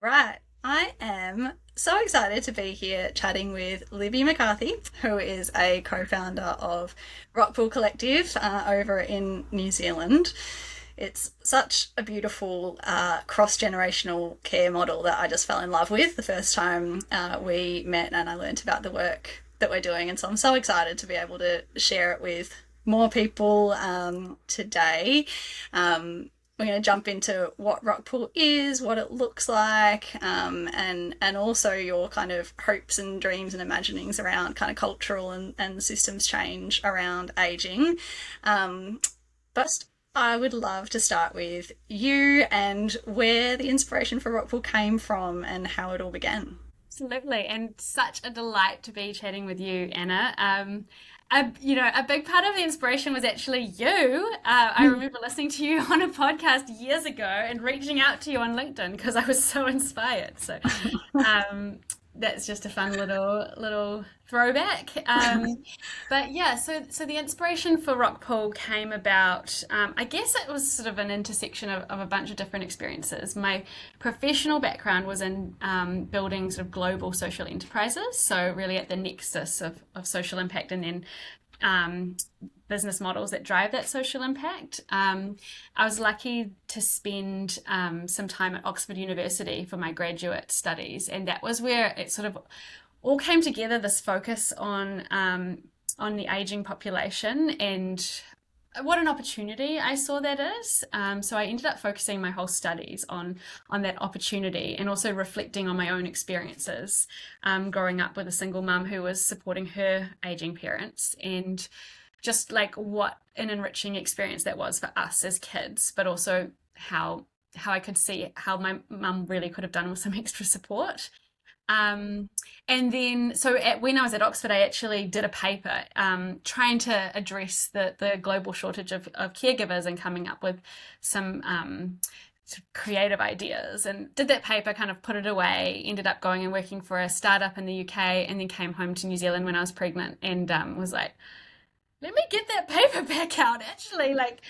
Right. I am so excited to be here chatting with Libby McCarthy, who is a co-founder of RockPool Collective over in New Zealand. It's such a beautiful cross-generational care model that I just fell in love with the first time we met and I learned about the work that we're doing. And so I'm so excited to be able to share it with more people today. We're going to jump into what Rockpool is, what it looks like, and also your kind of hopes and dreams and imaginings around kind of cultural and systems change around aging. But I would love to start with you and where the inspiration for Rockpool came from and how it all began. Absolutely, and such a delight to be chatting with you, Anna. A big part of the inspiration was actually you. I remember listening to you on a podcast years ago and reaching out to you on LinkedIn because I was so inspired. So, um, that's just a fun little throwback. But yeah, so the inspiration for Rockpool came about. I guess it was sort of an intersection of a bunch of different experiences. My professional background was in building sort of global social enterprises, so really at the nexus of social impact, and then um, business models that drive that social impact. I was lucky to spend some time at Oxford University for my graduate studies, and that was where it sort of all came together. This focus on the aging population and what an opportunity I saw that is. So I ended up focusing my whole studies on that opportunity and also reflecting on my own experiences growing up with a single mum who was supporting her aging parents, and just like what an enriching experience that was for us as kids, but also how I could see how my mum really could have done with some extra support. Um, and then, when I was at Oxford, I actually did a paper trying to address the global shortage of caregivers and coming up with some sort of creative ideas. And did that paper, kind of put it away, ended up going and working for a startup in the UK, and then came home to New Zealand when I was pregnant and was like, let me get that paper back out. Actually, like,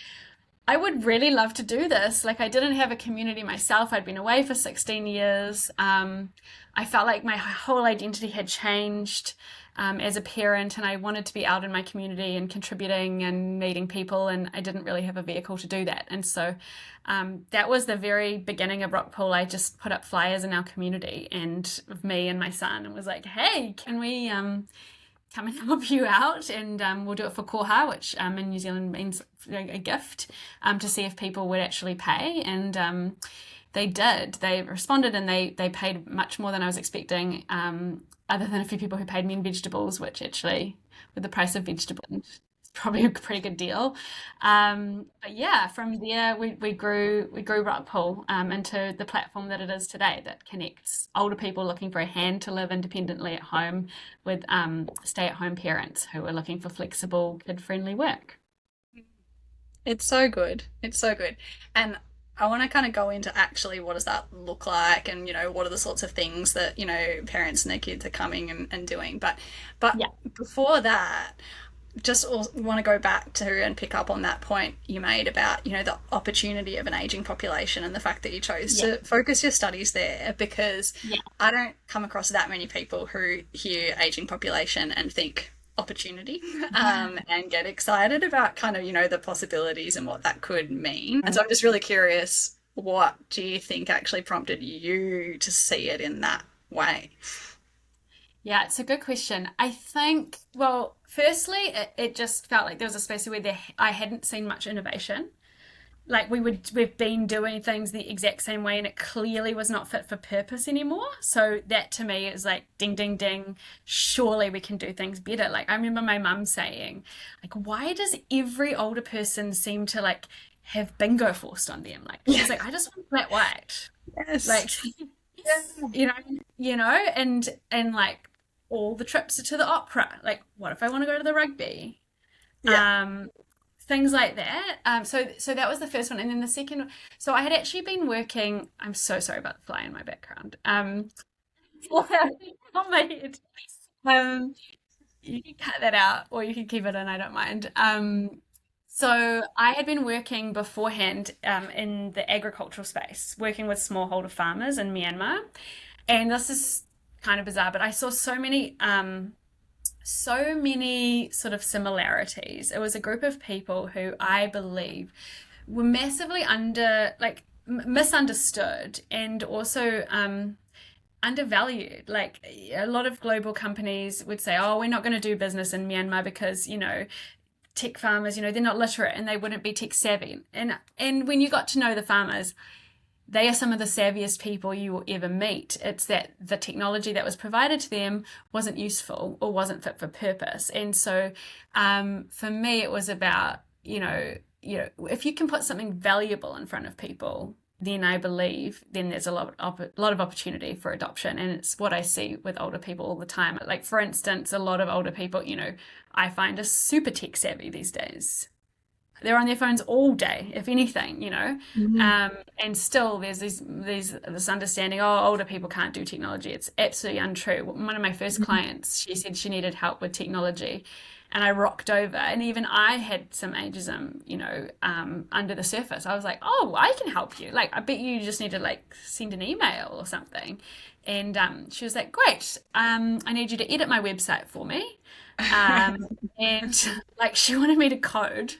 I would really love to do this. Like, I didn't have a community myself. I'd been away for 16 years. I felt like my whole identity had changed as a parent, and I wanted to be out in my community and contributing and meeting people, and I didn't really have a vehicle to do that. And so that was the very beginning of Rockpool. I just put up flyers in our community and of me and my son, and was like, hey, can we come and help you out, and we'll do it for koha, which in New Zealand means a gift, to see if people would actually pay. And they did. They responded, and they paid much more than I was expecting, other than a few people who paid me in vegetables, which actually, with the price of vegetables, probably a pretty good deal. But yeah, from there we grew Rockpool into the platform that it is today, that connects older people looking for a hand to live independently at home with stay-at-home parents who are looking for flexible, kid-friendly work. It's so good. It's so good. And I want to kind of go into actually what does that look like and what are the sorts of things that parents and their kids are coming and doing. But Yeah, before that, just want to go back to and pick up on that point you made about the opportunity of an aging population and the fact that you chose yeah, to focus your studies there, because yeah, I don't come across that many people who hear aging population and think opportunity and get excited about kind of the possibilities and what that could mean. And so I'm just really curious, what do you think actually prompted you to see it in that way? yeah. It's a good question. I think, well, firstly, it just felt like there was a space where I hadn't seen much innovation. Like we've been doing things the exact same way, and it clearly was not fit for purpose anymore. So that to me is like ding ding ding, surely we can do things better. Like I remember my mum saying, like, why does every older person seem to like have bingo forced on them? Like Yeah. she's like, I just want flat white. Yes. Like Yeah. you know, and like all the trips to the opera. Like what if I want to go to the rugby? Yeah. Um, Things like that. So that was the first one, and then the second. So I had actually been working. I'm so sorry about the fly in my background. On my head. Um, you can cut that out, or you can keep it in. I don't mind. So I had been working beforehand in the agricultural space, working with smallholder farmers in Myanmar. And this is kind of bizarre, but I saw so many sort of similarities. It was a group of people who I believe were massively misunderstood and also undervalued. Like a lot of global companies would say, "Oh, we're not going to do business in Myanmar because tech farmers, they're not literate and they wouldn't be tech savvy." And when you got to know the farmers, they are some of the savviest people you will ever meet. It's that the technology that was provided to them wasn't useful or wasn't fit for purpose. And so for me, it was about, if you can put something valuable in front of people, then I believe then there's a lot of opportunity for adoption. And it's what I see with older people all the time. Like, for instance, a lot of older people, I find are super tech savvy these days. They're on their phones all day, if anything. Mm. And still there's this understanding, oh, older people can't do technology. It's absolutely untrue. One of my first clients, she said she needed help with technology, and I rocked over, and even I had some ageism, under the surface. I was like, oh, I can help you. Like, I bet you just need to like send an email or something. And she was like, great. I need you to edit my website for me. And like she wanted me to code.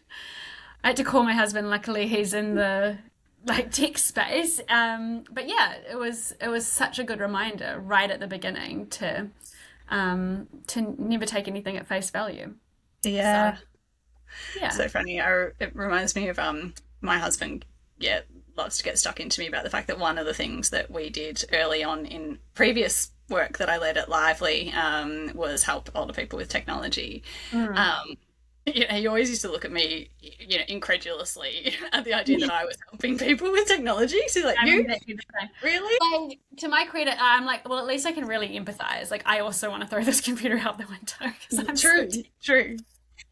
I had to call my husband. Luckily, he's in the like tech space. But yeah, it was such a good reminder right at the beginning to never take anything at face value. So Yeah. yeah. So funny. It reminds me of my husband. Yeah, loves to get stuck into me about the fact that one of the things that we did early on in previous work that I led at Lively was help older people with technology. Mm. Um, he always used to look at me, incredulously at the idea that I was helping people with technology. So he's like, I'm you exactly the same. really? Like, to my credit, I'm like, well, at least I can really empathize. Like, I also want to throw this computer out the window because I'm so True, true.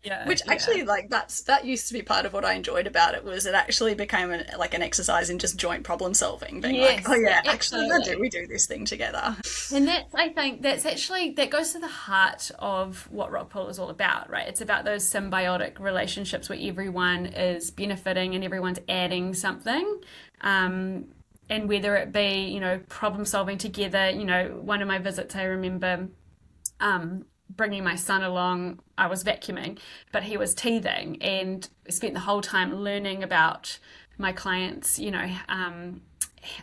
yeah, Which yeah. actually, like, that used to be part of what I enjoyed about it was it actually became like an exercise in just joint problem solving, being like, oh Yes, yeah, actually, we absolutely. do this thing together. And I think that goes to the heart of what RockPool is all about, right? It's about those symbiotic relationships where everyone is benefiting and everyone's adding something. Um, and whether it be, problem solving together, one of my visits, I remember bringing my son along. I was vacuuming, but he was teething, and spent the whole time learning about my clients,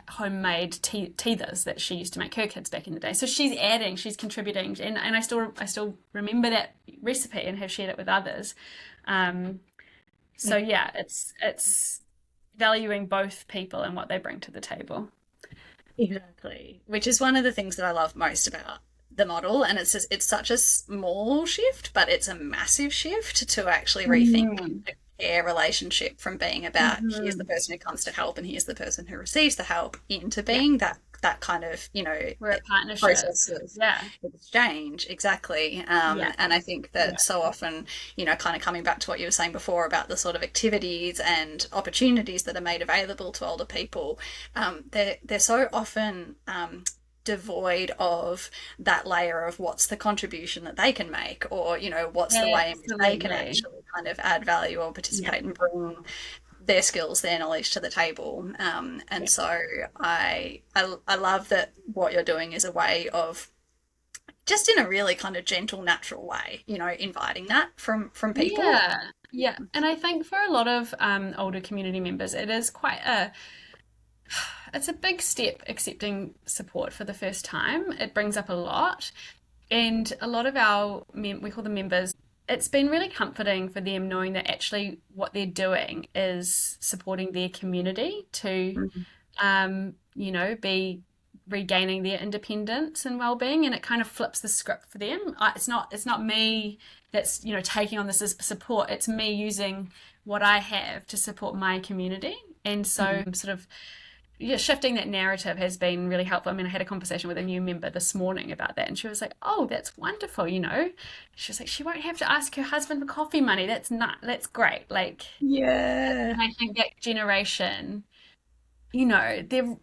homemade teethers that she used to make her kids back in the day. So she's contributing, and I still remember that recipe and have shared it with others. Um, so yeah, it's valuing both people and what they bring to the table. Exactly. Which is one of the things that I love most about the model. And it's such a small shift, but it's a massive shift to actually rethink Mm. the care relationship from being about here's the Hmm. person who comes to help and here's the person who receives the help into Yeah, being that kind of, we're a partnership. process of Yeah, exchange. Exactly. yeah, And I think yeah, that so often, kind of coming back to what you were saying before about the sort of activities and opportunities that are made available to older people, they're so often devoid of that layer of what's the contribution that they can make, or what's the way in which they can absolutely. actually kind of add value or Yeah, participate and bring their skills, their knowledge to the table. And yeah, so I love that what you're doing is a way of just in a really kind of gentle, natural way, inviting that from people. yeah, yeah. And I think for a lot of older community members, it is quite it's a big step accepting support for the first time. It brings up a lot. And a lot of we call them members, it's been really comforting for them knowing that actually what they're doing is supporting their community to, Mm. be regaining their independence and well-being, and it kind of flips the script for them. It's not me that's taking on this as support. It's me using what I have to support my community, and so Mm. sort of yeah, shifting that narrative has been really helpful. I mean, I had a conversation with a new member this morning about that, and she was like, "Oh, that's wonderful." She was like, "She won't have to ask her husband for coffee money. That's great." Like, Yeah. and I think that generation, they're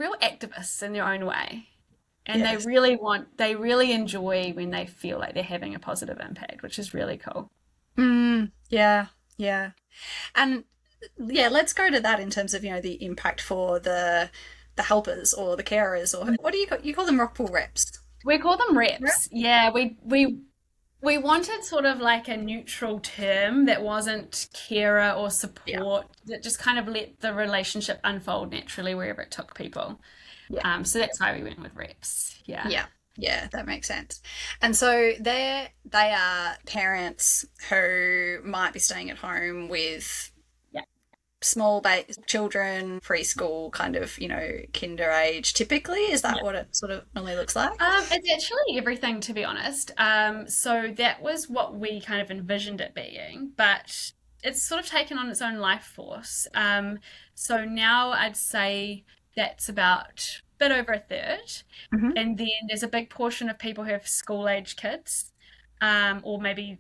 real activists in their own way, and Yes. they really enjoy when they feel like they're having a positive impact, which is really cool. Yeah. Yeah. And yeah, let's go to that in terms of, the impact for the helpers or the carers, or what do you call them, rock pool reps? We call them Rep? reps. Yeah, we wanted sort of like a neutral term that wasn't carer or Yeah. support, that just kind of let the relationship unfold naturally wherever it took people. Yeah. So that's why we went with reps. Yeah. Yeah. Yeah, that makes sense. And so they are parents who might be staying at home with Yeah. small children, preschool, kind of, kinder age typically. Is that Yeah. what it sort of normally looks like? It's actually everything, to be honest. So that was what we kind of envisioned it being, but it's sort of taken on its own life force. So now I'd say that's about a bit over a third. Hmm. And then there's a big portion of people who have school age kids, or maybe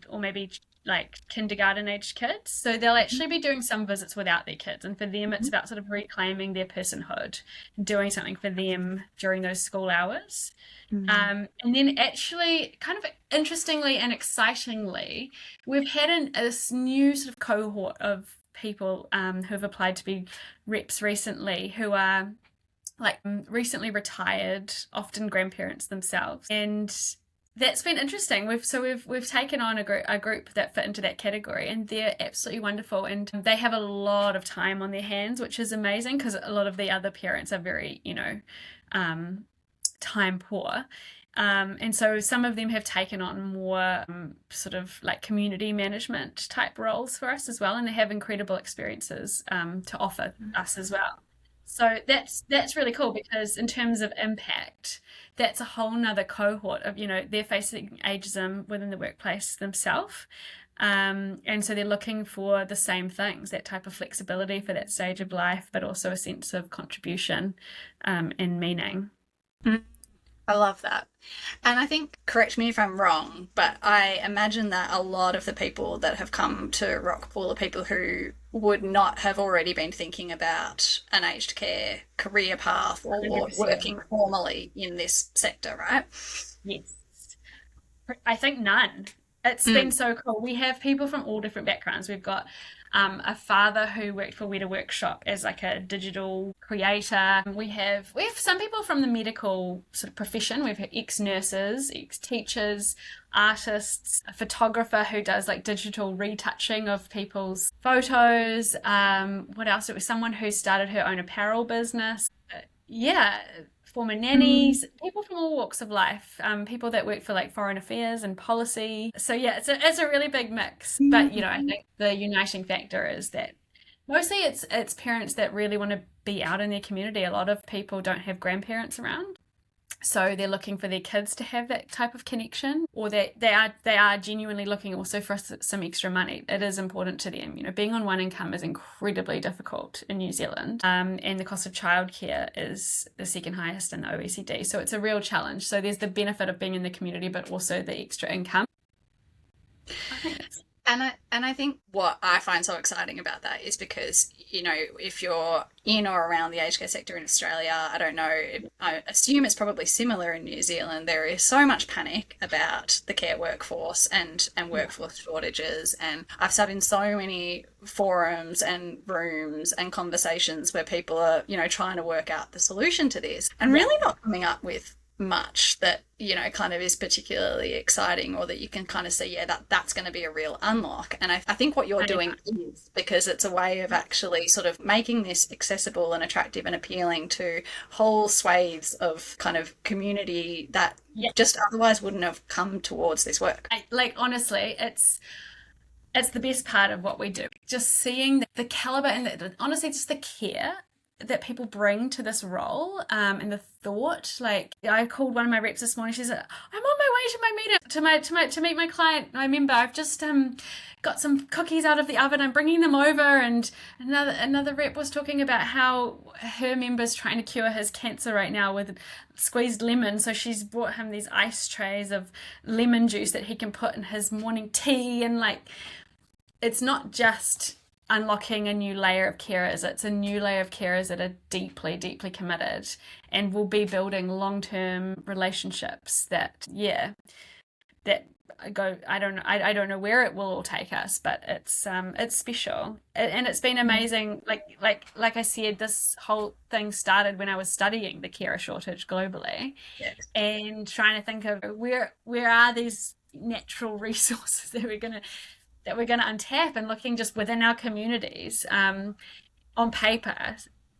like kindergarten age kids. So they'll actually be doing some visits without their kids, and for them, it's about sort of reclaiming their personhood and doing something for them during those school hours. Mm. And then, actually, kind of interestingly and excitingly, we've had this new sort of cohort of people who have applied to be reps recently, who are like recently retired, often grandparents themselves, and that's been interesting. We've taken on a group that fit into that category, and they're absolutely wonderful, and they have a lot of time on their hands, which is amazing because a lot of the other parents are very, um, time poor. And so some of them have taken on more sort of like community management type roles for us as well, and they have incredible experiences to offer us as well. So that's really cool, because in terms of impact, that's a whole nother cohort of, they're facing ageism within the workplace themselves. And so they're looking for the same things, that type of flexibility for that stage of life, but also a sense of contribution and meaning. Mm. I love that. And I think, correct me if I'm wrong, but I imagine that a lot of the people that have come to Rockpool are people who would not have already been thinking about an aged care career path or 100%. working formally in this sector, right? Yes. I think none. It's been Mm. so cool. We have people from all different backgrounds. We've got a father who worked for Weta Workshop as like a digital creator. We have some people from the medical sort of profession. We've had ex-nurses, ex-teachers, artists, a photographer who does like digital retouching of people's photos. What else? It was someone who started her own apparel business. Yeah, former Mm. nannies, people from all walks of life, people that work for like foreign affairs and policy. So yeah, it's a really big mix. But I think the uniting factor is that mostly it's parents that really want to be out in their community. A lot of people don't have grandparents around, so they're looking for their kids to have that type of connection, or that they are genuinely looking also for some extra money. It is important to them. Being on one income is incredibly difficult in New Zealand, and the cost of childcare is the second highest in the OECD. So it's a real challenge. So there's the benefit of being in the community, but also the extra income. I think that's And I think what I find so exciting about that is because, if you're in or around the aged care sector in Australia, I don't know, I assume it's probably similar in New Zealand. There is so much panic about the care workforce and yeah, workforce shortages. And I've sat in so many forums and rooms and conversations where people are, trying to work out the solution to this and yeah, really not coming up with much that kind of is particularly exciting, or that you can kind of see, yeah, that's going to be a real unlock. And I think what you're I doing know. is, because it's a way of actually sort of making this accessible and attractive and appealing to whole swathes of kind of community that Yeah. just otherwise wouldn't have come towards this work. Like, honestly, it's the best part of what we do. Just seeing the caliber and honestly, just the care that people bring to this role, and the thought. Like, I called one of my reps this morning. She's like, "I'm on my way to my meeting to meet my client. I remember I've just got some cookies out of the oven. I'm bringing them over." And another rep was talking about how her member's trying to cure his cancer right now with squeezed lemon. So she's brought him these ice trays of lemon juice that he can put in his morning tea, and like, it's not just unlocking a new layer of carers, it's a new layer of carers that are deeply, deeply committed and will be building long term relationships that, yeah, that I don't know where it will all take us, but it's special. And it's been amazing. Like I said, this whole thing started when I was studying the carer shortage globally Yes. and trying to think of where are these natural resources that we're gonna untap, and looking just within our communities. On paper,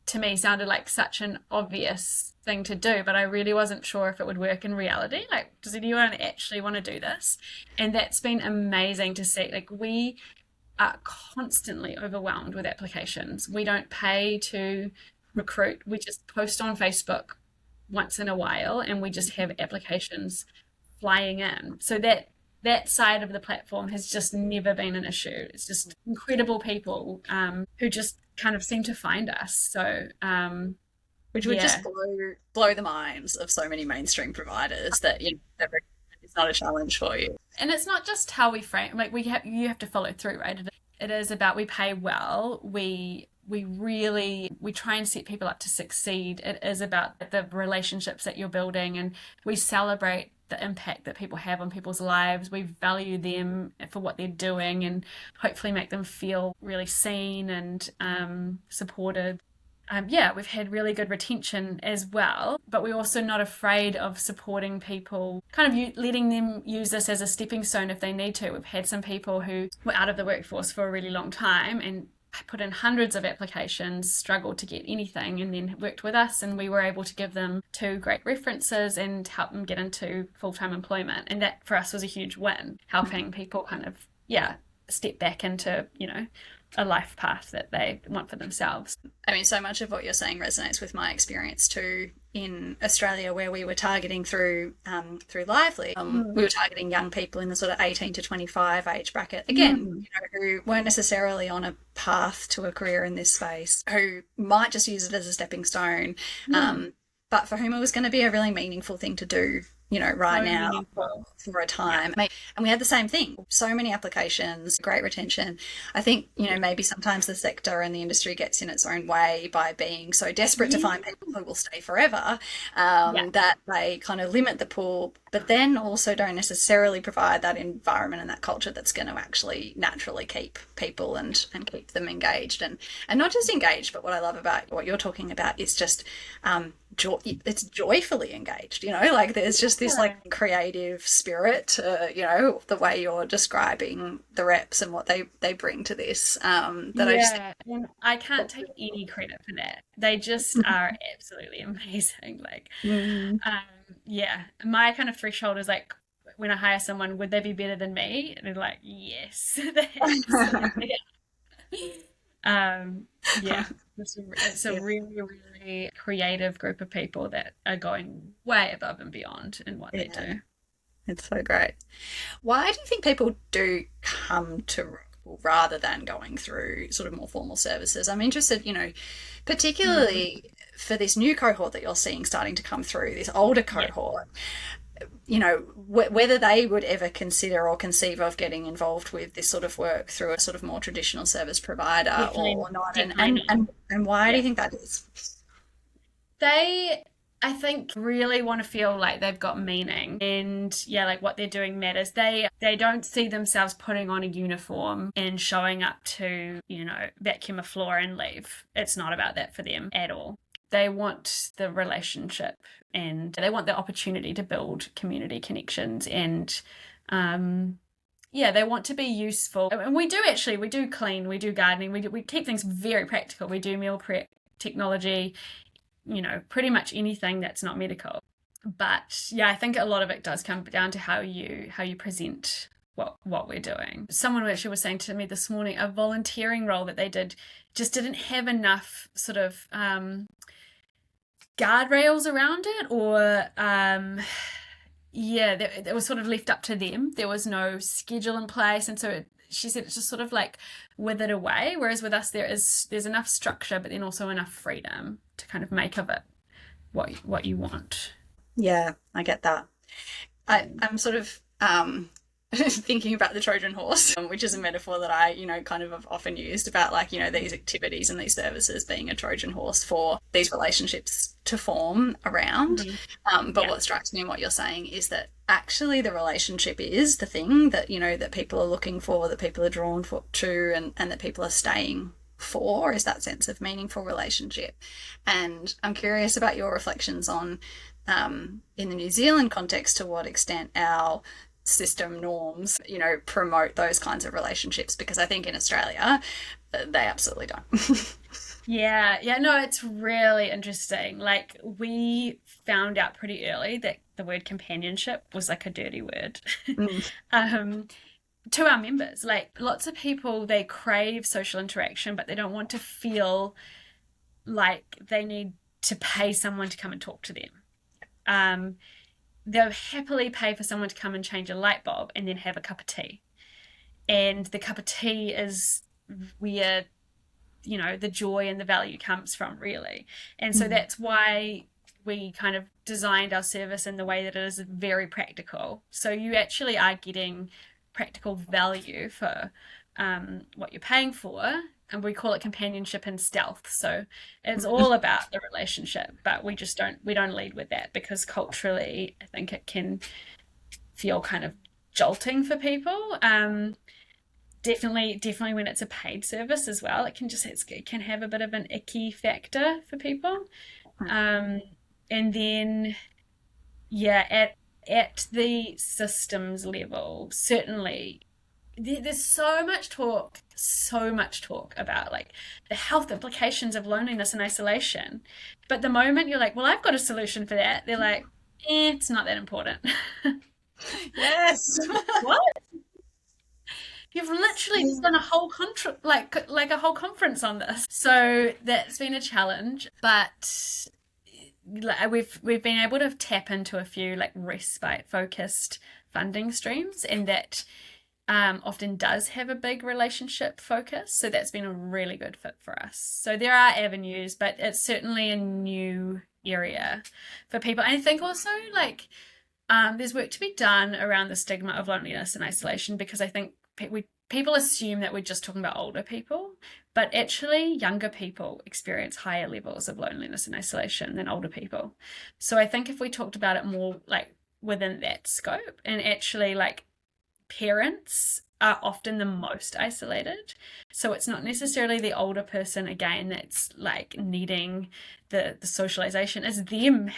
to me, sounded like such an obvious thing to do, but I really wasn't sure if it would work in reality. Like, does anyone actually want to do this? And that's been amazing to see. Like, we are constantly overwhelmed with applications. We don't pay to recruit, we just post on Facebook once in a while, and we just have applications flying in. So that side of the platform has just never been an issue. It's just incredible people who just kind of seem to find us. So Which would just yeah, blow the minds of so many mainstream providers that it's not a challenge for you. and it's not just how we frame. Like you have to follow through, right? It is about, we pay well. We try and set people up to succeed. It is about the relationships that you're building, and we celebrate the impact that people have on people's lives. We value them for what they're doing, and hopefully make them feel really seen and supported. Yeah, we've had really good retention as well, but we're also not afraid of supporting people, kind of letting them use this as a stepping stone if they need to. We've had some people who were out of the workforce for a really long time and put in hundreds of applications, struggled to get anything, and then worked with us, and we were able to give them two great references and help them get into full-time employment. And that for us was a huge win, helping people kind of, yeah, step back into, a life path that they want for themselves. I mean, so much of what you're saying resonates with my experience too in Australia, where we were targeting through Lively. We were targeting young people in the sort of 18 to 25 age bracket. Again, who weren't necessarily on a path to a career in this space, who might just use it as a stepping stone, but for whom it was going to be a really meaningful thing to do, right So now meaningful. for a time. And we had the same thing. So many applications, great retention. I think, maybe sometimes the sector and the industry gets in its own way by being so desperate to Yeah. find people who will stay forever, Yeah. that they kind of limit the pool, but then also don't necessarily provide that environment and that culture that's going to actually naturally keep people and keep them engaged. And not just engaged, but what I love about what you're talking about is just it's joyfully engaged, like there's just this like creative spirit, the way you're describing the reps and what they bring to this, that I just Yeah, and I can't take any credit for that. They just are absolutely amazing. Like, Mm. um, yeah, my kind of threshold is like, when I hire someone, would they be better than me? And they're like, yes, they absolutely yeah, it's a Yeah, really, really creative group of people that are going way above and beyond in what they yeah, do. it's so great. Why do you think people do come to Rockpool rather than going through sort of more formal services? I'm interested, Mm. particularly for this new cohort that you're seeing starting to come through, this older Yeah, cohort, whether they would ever consider or conceive of getting involved with this sort of work through a sort of more traditional service provider definitely, or not, and definitely and not. and, and why do Yeah. you think that is? They, I think, really want to feel like they've got meaning, and yeah, like what they're doing matters. They don't see themselves putting on a uniform and showing up to, vacuum a floor and leave. It's not about that for them at all. They want the relationship, and they want the opportunity to build community connections, and yeah, they want to be useful. And we do clean, we do gardening, we keep things very practical. We do meal prep, technology, pretty much anything that's not medical. But yeah, I think a lot of it does come down to how you present what we're doing. Someone actually was saying to me this morning, a volunteering role that they did just didn't have enough sort of guardrails around it, or yeah, it was sort of left up to them. There was no schedule in place, and so she said it's just sort of like withered away. Whereas with us, there's enough structure, but then also enough freedom to kind of make of it what you want. Yeah, I get that. I'm sort of thinking about the Trojan horse, which is a metaphor that I, kind of have often used about like, these activities and these services being a Trojan horse for these relationships to form around. But what strikes me in what you're saying is that actually the relationship is the thing that, that people are looking for, that people are drawn to, and that people are staying for, is that sense of meaningful relationship. And I'm curious about your reflections on, in the New Zealand context, to what extent our system norms, promote those kinds of relationships, because I think in Australia they absolutely don't. Yeah, no, it's really interesting. Like, we found out pretty early that the word companionship was like a dirty word. Mm. um, to our members, like lots of people, they crave social interaction, but they don't want to feel like they need to pay someone to come and talk to them. They'll happily pay for someone to come and change a light bulb and then have a cup of tea. And the cup of tea is where, the joy and the value comes from, really. And so that's why we kind of designed our service in the way that it is very practical. So you actually are getting practical value for what you're paying for. And we call it companionship in stealth. So it's all about the relationship, but we don't lead with that, because culturally, I think it can feel kind of jolting for people. Definitely when it's a paid service as well, it can have a bit of an icky factor for people. And then, at the systems level, certainly there's so much talk about like the health implications of loneliness and isolation. But the moment you're like, well, I've got a solution for that, they're like, it's not that important. Yes. What? You've literally just done a whole like a whole conference on this. So that's been a challenge, but we've been able to tap into a few like respite focused funding streams, and that often does have a big relationship focus. So that's been a really good fit for us. So there are avenues, but it's certainly a new area for people. And I think also like there's work to be done around the stigma of loneliness and isolation, because I think people assume that we're just talking about older people, but actually younger people experience higher levels of loneliness and isolation than older people. So I think if we talked about it more like within that scope, and actually like parents are often the most isolated. So it's not necessarily the older person, again, that's like needing the socialization. It's them,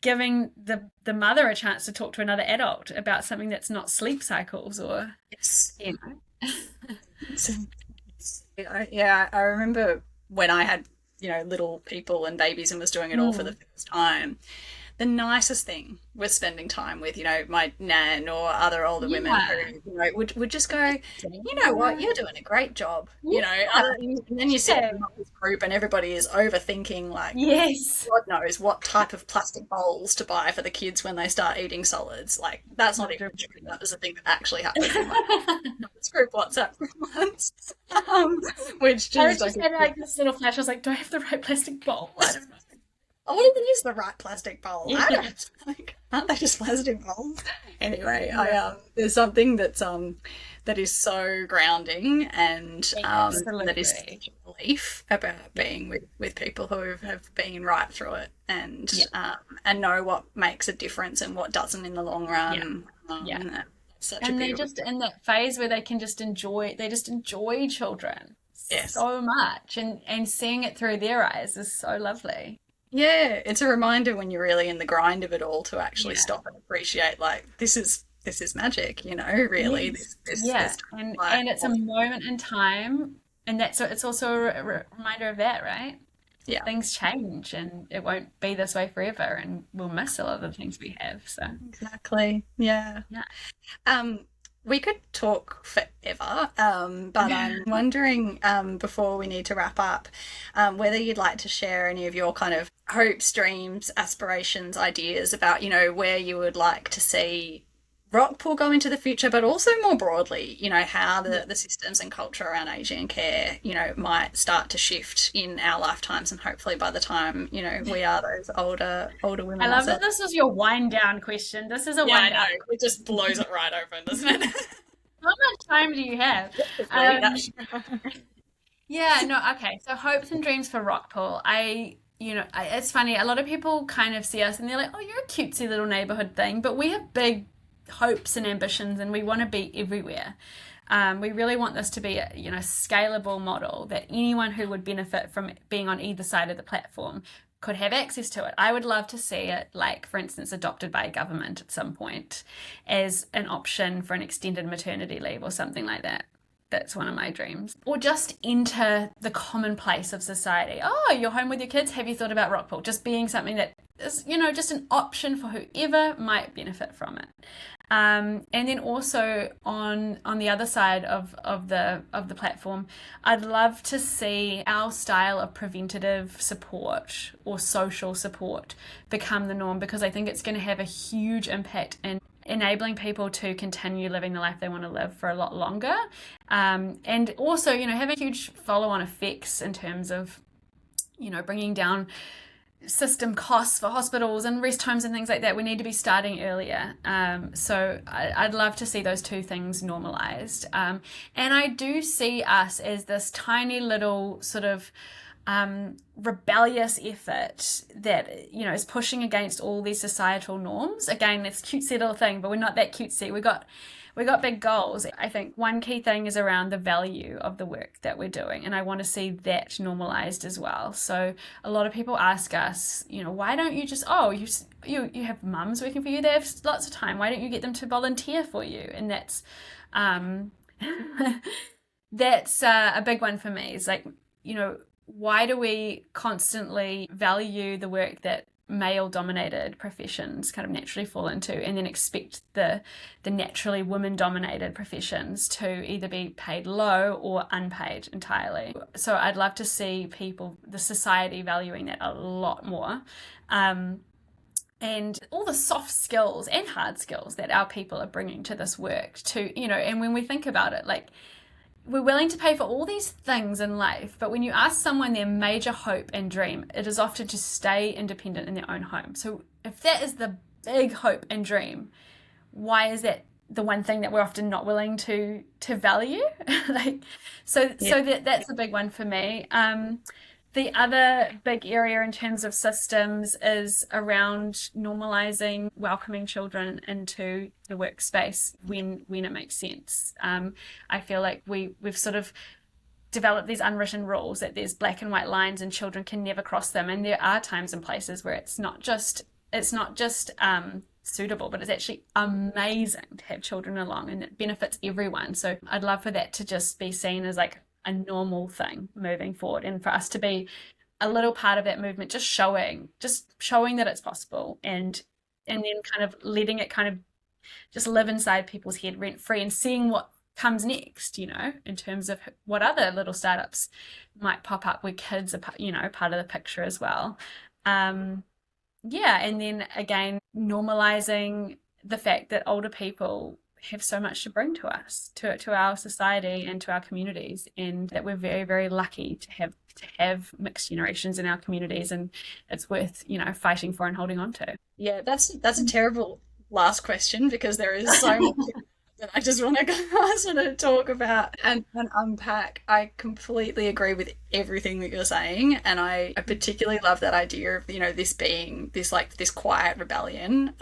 giving the mother a chance to talk to another adult about something that's not sleep cycles or, Yes. I remember when I had, little people and babies and was doing it all for the first time. The nicest thing was spending time with, my nan or other older women who, would just go, you know what, you're doing a great job, and then you sit in this group and everybody is overthinking, like, yes, God knows what type of plastic bowls to buy for the kids when they start eating solids. Like, that's not even true. That was the thing that actually happened in my this group WhatsApp for once. Which just, I was just had like this little flash. I was like, do I have the right plastic bowl? I don't know. I wonder if it is the right plastic bowl. I don't like, aren't they just plastic bowls? Anyway, there's something that is so grounding and that is such a relief about being with people who have been right through it and know what makes a difference and what doesn't in the long run. And they're just in that phase where they just enjoy children so much, and seeing it through their eyes is so lovely. Yeah, it's a reminder when you're really in the grind of it all to actually stop and appreciate, like, this is magic, really. Yes. And it's a moment in time, and it's also a reminder of that, right? Yeah. Things change, and it won't be this way forever, and we'll miss a lot of the things we have. So exactly, yeah. We could talk forever, but I'm wondering, before we need to wrap up, whether you'd like to share any of your kind of hopes, dreams, aspirations, ideas about, where you would like to see RockPool go into the future, but also more broadly, how the systems and culture around aging care, might start to shift in our lifetimes, and hopefully by the time, we are those older I women love that ourselves. this was your wind down question. This is a Yeah, I wind know. down. It just blows it right open, doesn't it? How much time do you have? Three. Yeah, no, okay. So hopes and dreams for Rockpool. It's funny. A lot of people kind of see us and they're like, "Oh, you're a cutesy little neighborhood thing," but we have big hopes and ambitions, and we want to be everywhere. We really want this to be a scalable model that anyone who would benefit from being on either side of the platform could have access to it. I would love to see it, like, for instance, adopted by a government at some point as an option for an extended maternity leave or something like that. That's one of my dreams. Or just enter the commonplace of society. Oh, you're home with your kids. Have you thought about Rockpool? Just being something that is, just an option for whoever might benefit from it. And then also on the other side of the platform, I'd love to see our style of preventative support or social support become the norm, because I think it's going to have a huge impact in enabling people to continue living the life they want to live for a lot longer. And also, having huge follow-on effects in terms of, bringing down system costs for hospitals and rest homes and things like that. We need to be starting earlier. So I'd love to see those two things normalized. And I do see us as this tiny little sort of rebellious effort that is pushing against all these societal norms. Again, this cutesy little thing, but we're not that cutesy. We got big goals. I think one key thing is around the value of the work that we're doing, and I want to see that normalized as well. So a lot of people ask us, why don't you just, you have mums working for you, they have lots of time, why don't you get them to volunteer for you? And that's that's a big one for me. It's like, why do we constantly value the work that male dominated professions kind of naturally fall into, and then expect the naturally women dominated professions to either be paid low or unpaid entirely? So I'd love to see the society valuing that a lot more. And all the soft skills and hard skills that our people are bringing to this work to, and when we think about it, like, we're willing to pay for all these things in life, but when you ask someone their major hope and dream, it is often to stay independent in their own home. So if that is the big hope and dream, why is that the one thing that we're often not willing to value? That's a big one for me. The other big area in terms of systems is around normalizing welcoming children into the workspace when it makes sense. I feel like we've sort of developed these unwritten rules that there's black and white lines and children can never cross them. And there are times and places where it's not just suitable, but it's actually amazing to have children along, and it benefits everyone. So I'd love for that to just be seen as like a normal thing moving forward, and for us to be a little part of that movement, just showing that it's possible, and then kind of letting it kind of just live inside people's head rent free, and seeing what comes next, in terms of what other little startups might pop up where kids are, part of the picture as well. And then again, normalizing the fact that older people have so much to bring to us, to our society and to our communities, and that we're very, very lucky to have mixed generations in our communities, and it's worth fighting for and holding on to. Yeah, that's a terrible last question, because there is so much that I just want to talk about and unpack. I completely agree with everything that you're saying, and I particularly love that idea of this being this quiet rebellion,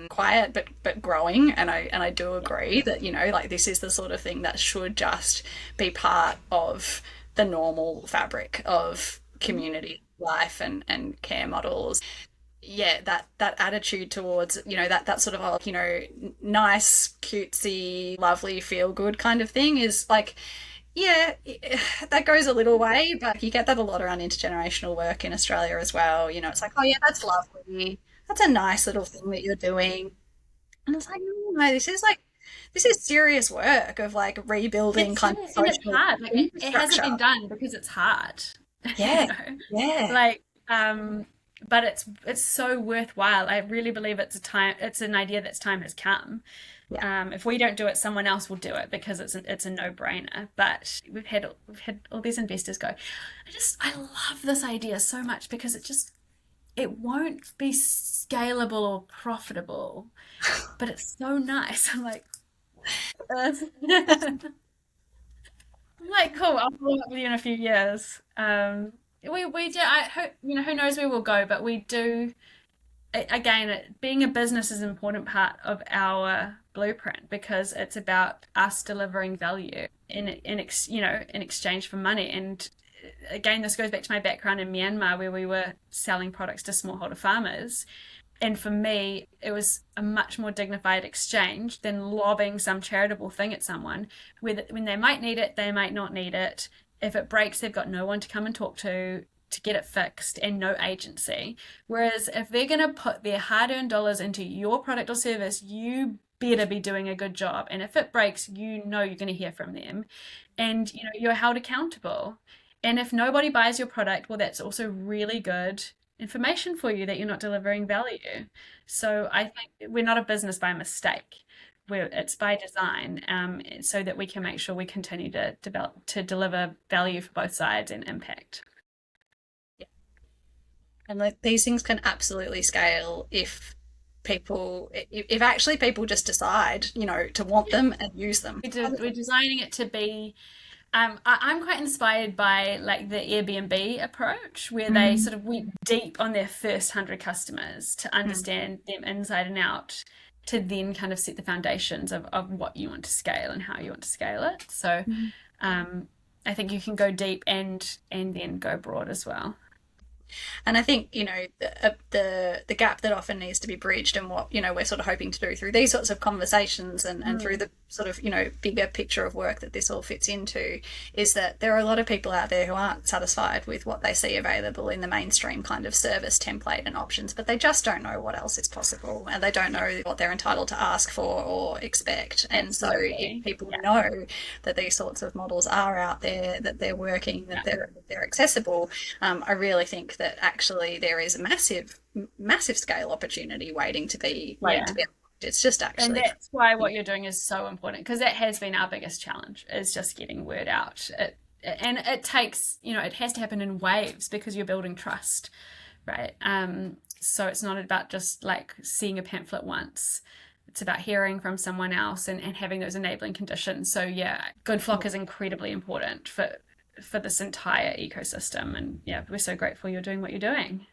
quiet but growing. And I do agree that this is the sort of thing that should just be part of the normal fabric of community life and care models. Yeah, that attitude towards that sort of nice, cutesy, lovely, feel good kind of thing is like, yeah, that goes a little way, but you get that a lot around intergenerational work in Australia as well. It's like, oh yeah, that's lovely, that's a nice little thing that you're doing, and it's like, no, this is serious work of like rebuilding It's kind of and it's social hard. Like it hasn't been infrastructure. done because it's hard. Yeah, yeah. Like but it's so worthwhile. I really believe it's an idea that's time has come. If we don't do it, someone else will do it because it's a no-brainer. But we've had all these investors go, I love this idea so much because it won't be scalable or profitable, but it's so nice. I'm like, I'm like, cool. I'll follow up with you in a few years. We do. I hope, who knows where we'll go, but we do. Again, being a business is an important part of our blueprint because it's about us delivering value in exchange for money. And again, this goes back to my background in Myanmar, where we were selling products to smallholder farmers. And for me, it was a much more dignified exchange than lobbing some charitable thing at someone, when they might need it, they might not need it. If it breaks, they've got no one to come and talk to get it fixed and no agency. Whereas if they're going to put their hard-earned dollars into your product or service, you better be doing a good job. And if it breaks, you're going to hear from them, and you're held accountable. And if nobody buys your product, well, that's also really good information for you that you're not delivering value. So I think we're not a business by mistake. It's by design, so that we can make sure we continue to deliver value for both sides and impact. And like these things can absolutely scale if actually people just decide, to want them and use them. We're designing it to be. I'm quite inspired by like the Airbnb approach, where they sort of went deep on their first 100 customers to understand them inside and out, to then kind of set the foundations of what you want to scale and how you want to scale it. So I think you can go deep and then go broad as well. And I think, the gap that often needs to be bridged, and what, we're sort of hoping to do through these sorts of conversations and through the sort of, bigger picture of work that this all fits into, is that there are a lot of people out there who aren't satisfied with what they see available in the mainstream kind of service template and options, but they just don't know what else is possible, and they don't know what they're entitled to ask for or expect. And so if people know that these sorts of models are out there, that they're working, that they're accessible, I really think that actually there is a massive scale opportunity waiting to be it's just actually, and that's why what you're doing is so important, because that has been our biggest challenge, is just getting word out. And it takes, it has to happen in waves because you're building trust, right? So it's not about just like seeing a pamphlet once. It's about hearing from someone else and having those enabling conditions. So yeah, good flock is incredibly important for this entire ecosystem. And yeah, we're so grateful you're doing what you're doing.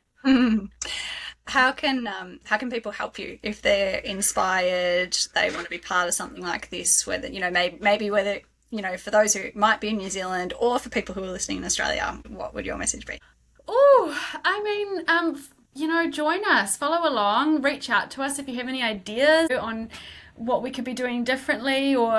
How can people help you if they're inspired, they want to be part of something like this, whether, maybe whether, for those who might be in New Zealand, or for people who are listening in Australia, what would your message be? Oh, I mean, join us, follow along, reach out to us if you have any ideas on what we could be doing differently, or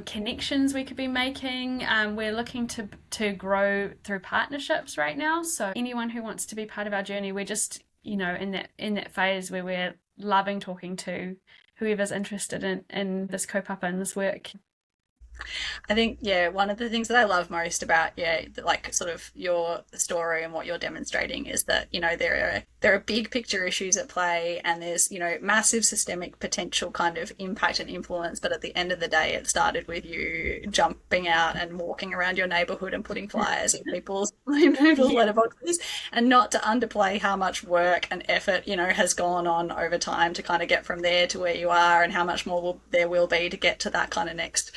connections we could be making. We're looking to grow through partnerships right now. So anyone who wants to be part of our journey, we're just, in that phase where we're loving talking to whoever's interested in this kaupapa and this work. I think, one of the things that I love most about, like sort of your story and what you're demonstrating, is that, there are big picture issues at play, and there's, massive systemic potential kind of impact and influence. But at the end of the day, it started with you jumping out and walking around your neighborhood and putting flyers in people's letterboxes, and not to underplay how much work and effort, has gone on over time to kind of get from there to where you are, and how much more there will be to get to that kind of next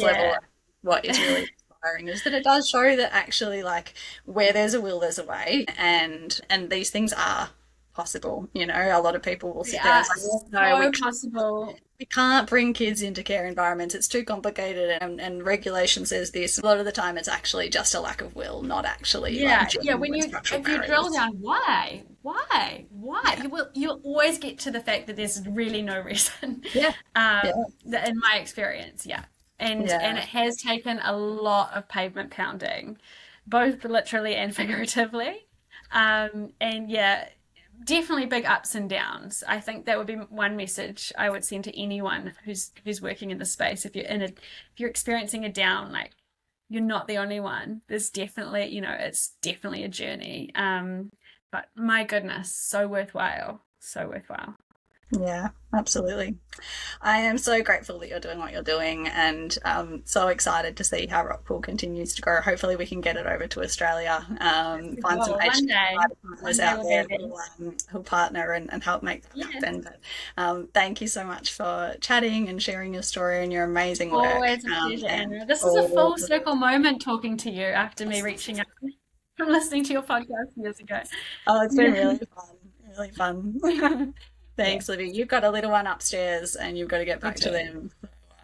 level. What is really inspiring is that it does show that actually, like, where there's a will, there's a way, and these things are possible. A lot of people will sit there and say, no, possible. We can't bring kids into care environments, it's too complicated, and regulation says this. A lot of the time it's actually just a lack of will, not actually if you drill down, why you'll always get to the fact that there's really no reason. In my experience. And it has taken a lot of pavement pounding, both literally and figuratively. Definitely big ups and downs. I think that would be one message I would send to anyone who's working in the space. If you're experiencing a down, like, you're not the only one. There's definitely, it's definitely a journey. But my goodness, so worthwhile. So worthwhile. Yeah, absolutely. I am so grateful that you're doing what you're doing, and so excited to see how Rockpool continues to grow. Hopefully, we can get it over to Australia, find some Well, Asian one partners day out we'll be there there. who'll partner and help make that Yeah. happen. But thank you so much for chatting and sharing your story and your amazing work. Always a pleasure, And Anna. This is a all full circle moment talking to you after me reaching out from listening to your podcast years ago. oh, it's been Yeah. really fun, really fun. Yeah, Thanks, Libby. You've got a little one upstairs, and you've got to get I back to do. them.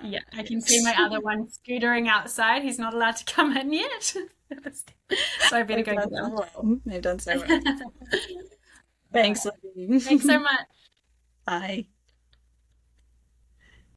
Yeah, I can see Yes. my other one scootering outside. He's not allowed to come in yet. So I better They've go done get so him. well. They've done so well. All Thanks, right. Thanks so Libby. much. Bye.